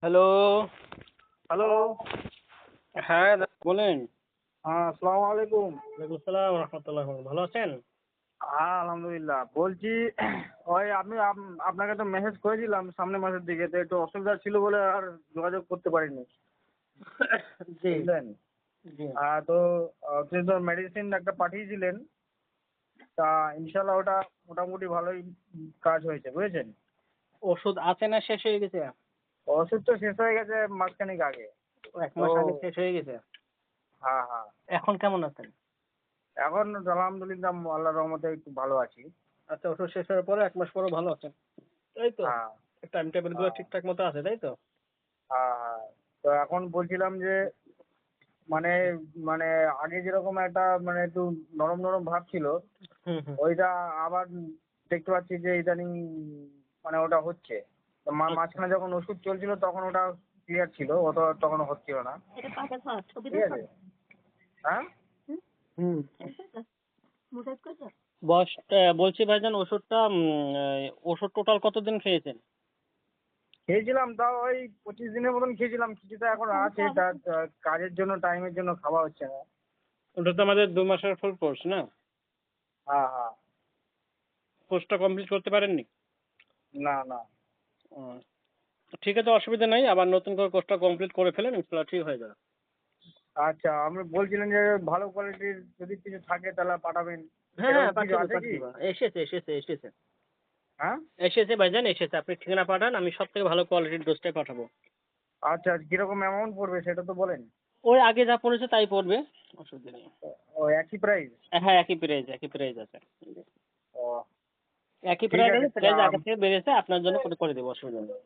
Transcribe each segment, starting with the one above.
Hello. Hello. হ্যাঁ, বলেন। হ্যাঁ, আসসালামু আলাইকুম। ওয়ালাইকুম আসসালাম রহমতুল্লাহ। ভালো আছেন? হ্যাঁ, আলহামদুলিল্লাহ। বলছি ওই আমি আপনাকে তো মেসেজ করেছিলাম সামনের মাসের দিকে, তো একটু অসুবিধা ছিল বলে আর যোগাযোগ করতে পারিনি। জি, বুঝলেন? জি। তো আপনি তো মেডিসিন একটা পাঠিয়েছিলেন। তা ইনশাআল্লাহ ওটা মোটামুটি ভালোই কাজ হয়েছে, বুঝেছেন? ওষুধ আছে না শেষ হয়ে গেছে? ওষুধ তো শেষ হয়ে গেছে মাসখানেক আগে। ১ তো মাস আগে শেষ হয়ে গেছে। হ্যাঁ, হ্যাঁ। এখন কেমন আছেন? এখন আলহামদুলিল্লাহ আল্লাহর রহমতে একটু ভালো আছি। আচ্ছা, ওষুধ শেষ হওয়ার পরে ১ মাস পরেও ভালো আছেন। তাই তো? হ্যাঁ, টাইম টেবিল গুলো হ্যাঁ, ঠিকঠাক মতো আছে, তাই তো? হ্যাঁ, হ্যাঁ। তো এখন বলছিলাম যে মানে মানে আগে যেরকম একটা মানে একটু নরম নরম ভাব ছিল, হুম, হুম। ওইটা আবার দেখতে পাচ্ছি যে ইদানিং মানে ওটা হচ্ছে। তো আচ্ছা। মাঝখানে যখন ওষুধ চলছিল তখন ওটা ক্লিয়ার ছিল, অত তখন হচ্ছিল না। ঠিক আছে? হ্যাঁ? হুম। বলছি ভাইজান ওষুধটা ওষুধ টোটাল কতদিন খেয়েছেন? খেয়েছিলাম তাও ওই 25 দিনের মতন খেয়েছিলাম, কিছুটা এখন আছে, তার কাজের জন্য টাইমের জন্য খাওয়া হচ্ছে না। ওটা তো আমাদের ২ মাসের ফুল কোর্স না? হ্যাঁ, হ্যাঁ। কোর্সটা কমপ্লিট করতে পারেননি? না, না। ও, ঠিক আছে, অসুবিধা নাই। আবার নতুন করে কোর্সটা কমপ্লিট করে ফেলেন, ইনশাআল্লাহ ঠিক হয়ে যাবে। আচ্ছা, আপনি বলছিলেন যে ভালো কোয়ালিটির যদি কিছু থাকে তাহলে পাঠাবেন। হ্যাঁ, হ্যাঁ, সেরকম কিছু পাঠিয়ে দেব, আছে কি? পাঠিয়ে দেব। এসেছে। হ্যাঁ? এসেছে ভাইজান, এসেছে। আপনি ঠিকানা পাঠান, আমি সবথেকে ভালো কোয়ালিটির ডোজটাই পাঠাবো। আচ্ছা, কিরকম অ্যামাউন্ট পড়বে সেটা তো বলেন। ওই আগে যা পড়েছে তাই পড়বে। অসুবিধা নেই। ও একই প্রাইস? হ্যাঁ, একই প্রাইস আছে। ও একই ঠিক প্রাইস আছে। আছে, প্রাইস আগে থেকে বেড়েছে। আপনার জন্য করে দেবো, অসুবিধা নেই।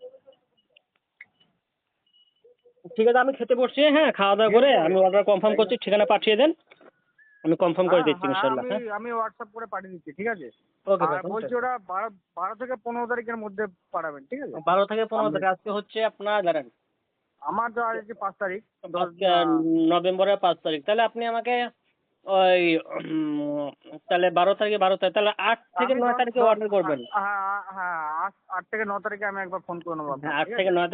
ঠিক আছে, আমি খেতে বসছি। হ্যাঁ, খাওয়া-দাওয়া ঠিক করে আছে। আমি অর্ডার কনফার্ম তাই না? করছি। ঠিকানা পাঠিয়ে দেন। আমি কনফার্ম করে হ্যাঁ, দিচ্ছি হ্যাঁ, ইনশাআল্লাহ, আমি হ্যাঁ? আমি হোয়াটসঅ্যাপ করে পাঠিয়ে দিচ্ছি, ঠিক আছে? ওকে আর ভাই, কোনো বলছি টেনশন ওটা নেই। 12 থেকে 15 তারিখের মধ্যে পাঠাবেন, ঠিক আছে? ১২ থেকে ১৫ আপনি তারিখ। আজকে হচ্ছে আপনার দাঁড়ান। আমার তো আজ হচ্ছে 5 তারিখ। আজকে নভেম্বরের ৫ তারিখ। তাহলে আপনি আমাকে ওই উম তাহলে ১২ তারিখে তাহলে ৮ থেকে আমি ৯ 10 তারিখে 10 অর্ডার করবেন। হ্যাঁ, হ্যাঁ, 8 থেকে 9 তারিখে আমি একবার ফোন করে নেবো হ্যাঁ, আপনাকে, ৮ ঠিক থেকে আছে? ৯